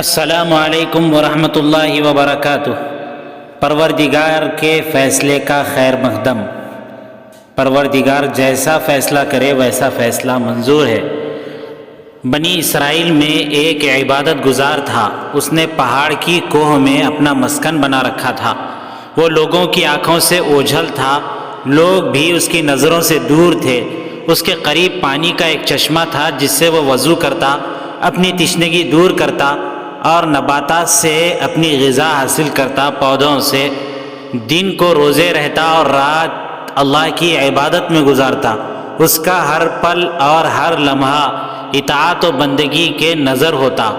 السلام علیکم ورحمۃ اللہ وبرکاتہ۔ پروردگار کے فیصلے کا خیر مقدم۔ پروردگار جیسا فیصلہ کرے ویسا فیصلہ منظور ہے۔ بنی اسرائیل میں ایک عبادت گزار تھا۔ اس نے پہاڑ کی کوہ میں اپنا مسکن بنا رکھا تھا۔ وہ لوگوں کی آنکھوں سے اوجھل تھا، لوگ بھی اس کی نظروں سے دور تھے۔ اس کے قریب پانی کا ایک چشمہ تھا جس سے وہ وضو کرتا، اپنی تشنگی دور کرتا اور نباتات سے اپنی غذا حاصل کرتا، پودوں سے۔ دن کو روزے رہتا اور رات اللہ کی عبادت میں گزارتا۔ اس کا ہر پل اور ہر لمحہ اطاعت و بندگی کے نظر ہوتا۔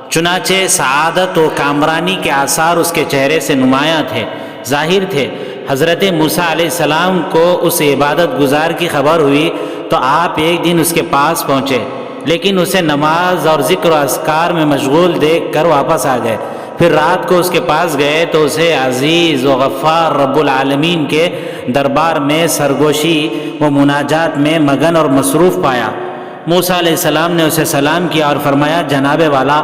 چنانچہ سعادت و کامرانی کے آثار اس کے چہرے سے نمایاں تھے، ظاہر تھے۔ حضرت موسیٰ علیہ السلام کو اس عبادت گزار کی خبر ہوئی تو آپ ایک دن اس کے پاس پہنچے، لیکن اسے نماز اور ذکر و اذکار میں مشغول دیکھ کر واپس آ گئے۔ پھر رات کو اس کے پاس گئے تو اسے عزیز و غفار رب العالمین کے دربار میں سرگوشی و مناجات میں مگن اور مصروف پایا۔ موسیٰ علیہ السلام نے اسے سلام کیا اور فرمایا، جناب والا،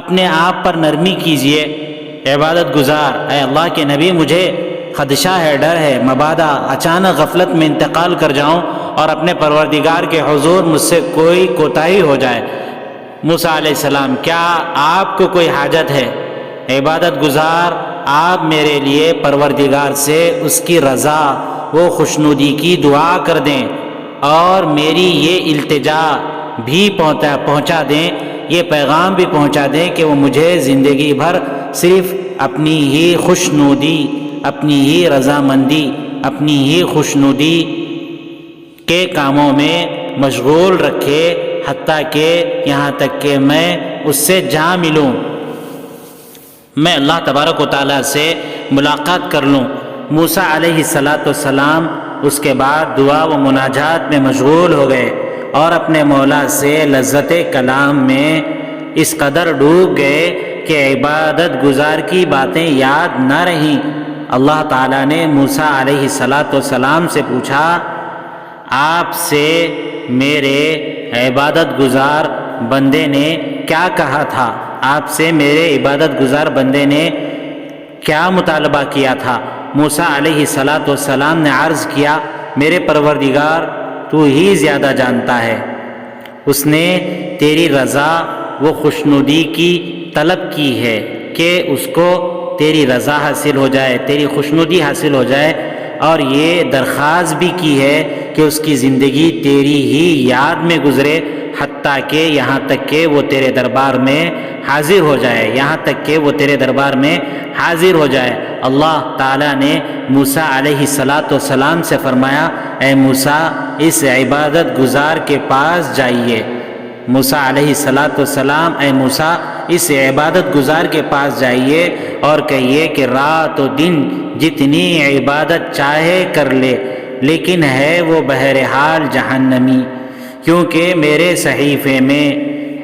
اپنے آپ پر نرمی کیجئے، عبادت گزار۔ اے اللہ کے نبی، مجھے خدشہ ہے، ڈر ہے، مبادا اچانک غفلت میں انتقال کر جاؤں اور اپنے پروردگار کے حضور مجھ سے کوئی کوتاہی ہو جائے۔ موسیٰ علیہ السلام، کیا آپ کو کوئی حاجت ہے؟ عبادت گزار، آپ میرے لیے پروردگار سے اس کی رضا و خوشنودی کی دعا کر دیں اور میری یہ التجا بھی پہنچا دیں، یہ پیغام بھی پہنچا دیں کہ وہ مجھے زندگی بھر صرف اپنی ہی خوشنودی، اپنی ہی رضامندی، اپنی ہی خوشنودی کے کاموں میں مشغول رکھے، حتیٰ کہ یہاں تک کہ میں اس سے جا ملوں، میں اللہ تبارک و تعالیٰ سے ملاقات کر لوں۔ موسیٰ علیہ السلام اس کے بعد دعا و مناجات میں مشغول ہو گئے اور اپنے مولا سے لذت کلام میں اس قدر ڈوب گئے کہ عبادت گزار کی باتیں یاد نہ رہیں۔ اللہ تعالیٰ نے موسیٰ علیہ السلام سے پوچھا، آپ سے میرے عبادت گزار بندے نے کیا کہا تھا؟ آپ سے میرے عبادت گزار بندے نے کیا مطالبہ کیا تھا؟ موسیٰ علیہ السلام نے عرض کیا، میرے پروردگار، تو ہی زیادہ جانتا ہے۔ اس نے تیری رضا و خوشنودی کی طلب کی ہے کہ اس کو تیری رضا حاصل ہو جائے، تیری خوشنودی حاصل ہو جائے، اور یہ درخواست بھی کی ہے کہ اس کی زندگی تیری ہی یاد میں گزرے، حتیٰ کہ یہاں تک کہ وہ تیرے دربار میں حاضر ہو جائے، یہاں تک کہ وہ تیرے دربار میں حاضر ہو جائے۔ اللہ تعالیٰ نے موسیٰ علیہ السلام سے فرمایا، اے موسیٰ، اس عبادت گزار کے پاس جائیے۔ موسیٰ علیہ السلام، اے موسیٰ، اس عبادت گزار کے پاس جائیے اور کہیے کہ رات و دن جتنی عبادت چاہے کر لے، لیکن ہے وہ بہرحال جہنمی، کیونکہ میرے صحیفے میں،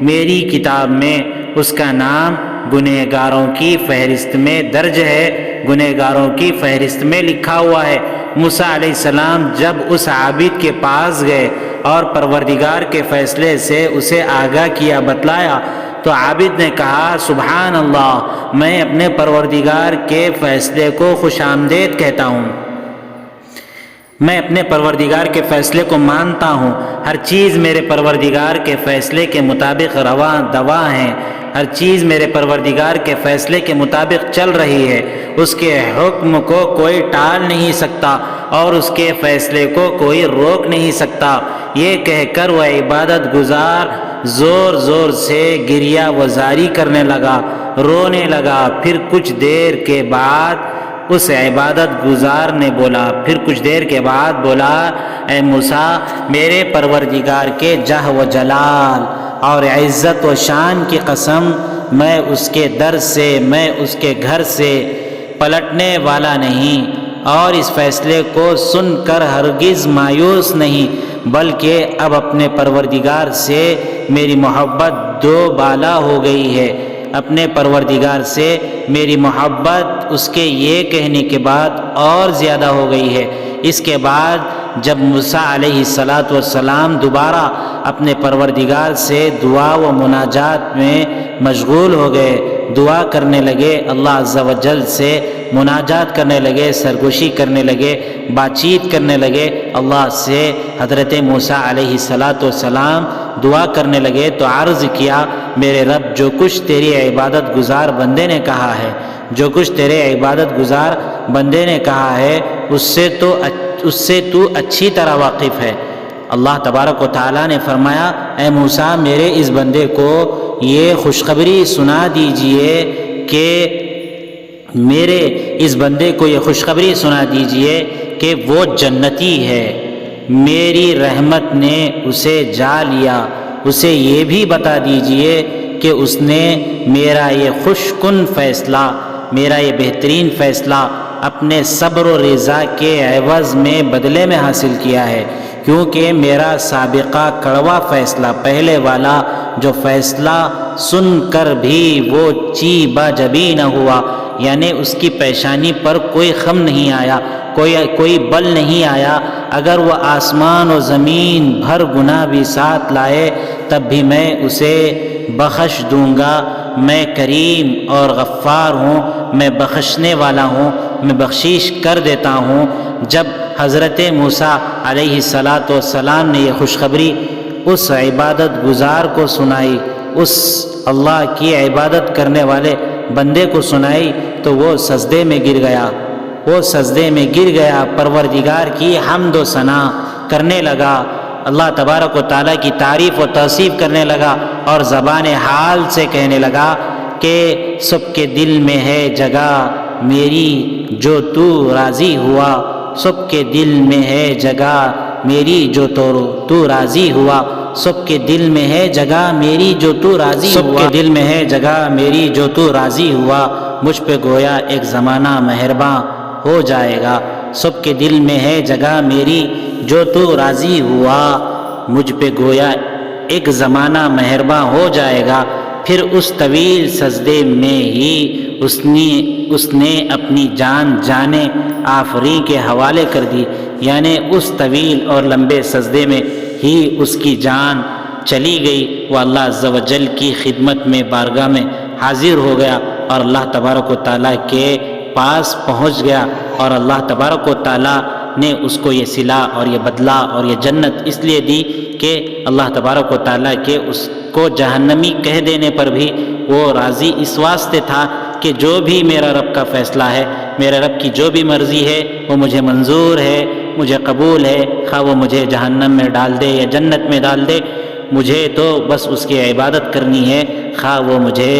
میری کتاب میں اس کا نام گنہگاروں کی فہرست میں درج ہے، گنہگاروں کی فہرست میں لکھا ہوا ہے۔ موسیٰ علیہ السلام جب اس عابد کے پاس گئے اور پروردگار کے فیصلے سے اسے آگاہ کیا، بتلایا، تو عابد نے کہا، سبحان اللہ، میں اپنے پروردگار کے فیصلے کو خوش آمدید کہتا ہوں، میں اپنے پروردگار کے فیصلے کو مانتا ہوں، ہر چیز میرے پروردگار کے فیصلے کے مطابق رواں دواں ہے، ہر چیز میرے پروردگار کے فیصلے کے مطابق چل رہی ہے، اس کے حکم کو کوئی ٹال نہیں سکتا اور اس کے فیصلے کو کوئی روک نہیں سکتا۔ یہ کہہ کر وہ عبادت گزار زور زور سے گریہ وزاری کرنے لگا، رونے لگا۔ پھر کچھ دیر کے بعد اس عبادت گزار نے بولا، اے موسیٰ، میرے پروردگار کے جہ و جلال اور عزت و شان کی قسم، میں اس کے در سے، میں اس کے گھر سے پلٹنے والا نہیں، اور اس فیصلے کو سن کر ہرگز مایوس نہیں، بلکہ اب اپنے پروردگار سے میری محبت دو بالا ہو گئی ہے۔ اپنے پروردگار سے میری محبت اس کے یہ کہنے کے بعد اور زیادہ ہو گئی ہے۔ اس کے بعد جب موسیٰ علیہ السلام دوبارہ اپنے پروردگار سے دعا و مناجات میں مشغول ہو گئے، دعا کرنے لگے، اللہ عز و جل سے مناجات کرنے لگے، سرگوشی کرنے لگے، بات چیت کرنے لگے اللہ سے، حضرت موسیٰ علیہ السلام دعا کرنے لگے تو عرض کیا، میرے رب جو کچھ تیری عبادت گزار بندے نے کہا ہے، جو کچھ تیرے عبادت گزار بندے نے کہا ہے اس سے تو اچھی طرح واقف ہے۔ اللہ تبارک و تعالیٰ نے فرمایا، اے موسیٰ میرے اس بندے کو یہ خوشخبری سنا دیجئے کہ میرے اس بندے کو یہ خوشخبری سنا دیجئے کہ وہ جنتی ہے، میری رحمت نے اسے جا لیا۔ اسے یہ بھی بتا دیجئے کہ اس نے میرا یہ خوش کن فیصلہ، میرا یہ بہترین فیصلہ اپنے صبر و رضا کے عوض میں بدلے میں حاصل کیا ہے، کیونکہ میرا سابقہ کڑوا فیصلہ، پہلے والا جو فیصلہ سن کر بھی وہ چی با جبی نہ ہوا، یعنی اس کی پیشانی پر کوئی خم نہیں آیا، کوئی بل نہیں آیا، اگر وہ آسمان و زمین بھر گناہ بھی ساتھ لائے تب بھی میں اسے بخش دوں گا۔ میں کریم اور غفار ہوں، میں بخشنے والا ہوں، میں بخشش کر دیتا ہوں۔ جب حضرت موسیٰ علیہ السلام نے یہ خوشخبری اس عبادت گزار کو سنائی، اس اللہ کی عبادت کرنے والے بندے کو سنائی تو وہ سجدے میں گر گیا، پروردگار کی حمد و ثنا کرنے لگا، اللہ تبارک و تعالیٰ کی تعریف و توصیف کرنے لگا اور زبان حال سے کہنے لگا کہ سب کے دل میں ہے جگہ میری جو تو راضی ہوا، سب کے دل میں ہے جگہ میری جو تو راضی ہوا، سب کے دل میں ہے جگہ میری جو تو راضی ہوا، سب کے دل میں ہے جگہ میری جو تو راضی ہوا، مجھ پہ گویا ایک زمانہ مہرباں ہو جائے گا، سب کے دل میں ہے جگہ میری جو تو راضی ہوا، مجھ پہ گویا ایک زمانہ مہرباں ہو جائے گا۔ پھر اس طویل سجدے میں ہی اس نے اپنی جان آفریں کے حوالے کر دی، یعنی اس طویل اور لمبے سجدے میں ہی اس کی جان چلی گئی، وہ اللہ عز و جل کی خدمت میں بارگاہ میں حاضر ہو گیا اور اللہ تبارک و تعالیٰ کے پاس پہنچ گیا، اور اللہ تبارک و تعالیٰ نے اس کو یہ صلہ اور یہ بدلہ اور یہ جنت اس لیے دی کہ اللہ تبارک و تعالیٰ کے اس کو جہنمی کہہ دینے پر بھی وہ راضی اس واسطے تھا کہ جو بھی میرا رب کا فیصلہ ہے، میرے رب کی جو بھی مرضی ہے وہ مجھے منظور ہے، مجھے قبول ہے، خواہ وہ مجھے جہنم میں ڈال دے یا جنت میں ڈال دے، مجھے تو بس اس کی عبادت کرنی ہے، خواہ وہ مجھے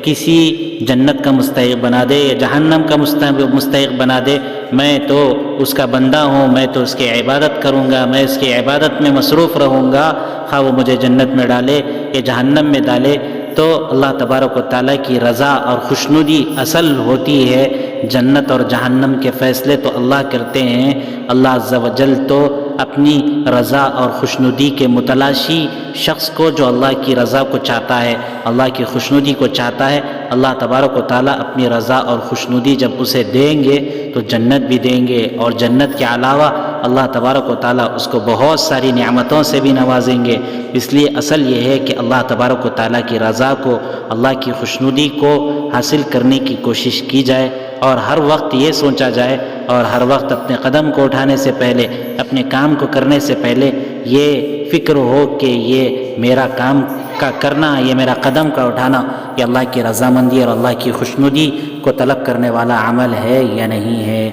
کسی جنت کا مستحق بنا دے یا جہنم کا مستحق بنا دے، میں تو اس کا بندہ ہوں، میں تو اس کی عبادت کروں گا، میں اس کی عبادت میں مصروف رہوں گا، خواہ وہ مجھے جنت میں ڈالے یا جہنم میں ڈالے۔ تو اللہ تبارک و تعالیٰ کی رضا اور خوشنودی اصل ہوتی ہے، جنت اور جہنم کے فیصلے تو اللہ کرتے ہیں، اللہ عز و جل تو اپنی رضا اور خوشنودی کے متلاشی شخص کو جو اللہ کی رضا کو چاہتا ہے، اللہ کی خوشنودی کو چاہتا ہے، اللہ تبارک و تعالیٰ اپنی رضا اور خوشنودی جب اسے دیں گے تو جنت بھی دیں گے، اور جنت کے علاوہ اللہ تبارک و تعالیٰ اس کو بہت ساری نعمتوں سے بھی نوازیں گے۔ اس لیے اصل یہ ہے کہ اللہ تبارک و تعالیٰ کی رضا کو، اللہ کی خوشنودی کو حاصل کرنے کی کوشش کی جائے، اور ہر وقت یہ سوچا جائے، اور ہر وقت اپنے قدم کو اٹھانے سے پہلے، اپنے کام کو کرنے سے پہلے یہ فکر ہو کہ یہ میرا کام کا کرنا، یہ میرا قدم کا اٹھانا، یہ اللہ کی رضامندی اور اللہ کی خوشنودی کو طلب کرنے والا عمل ہے یا نہیں ہے۔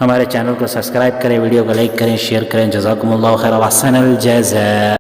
ہمارے چینل کو سبسکرائب کریں، ویڈیو کو لائک کریں، شیئر کریں۔ جزاکم اللہ خیر و احسن الجزاء۔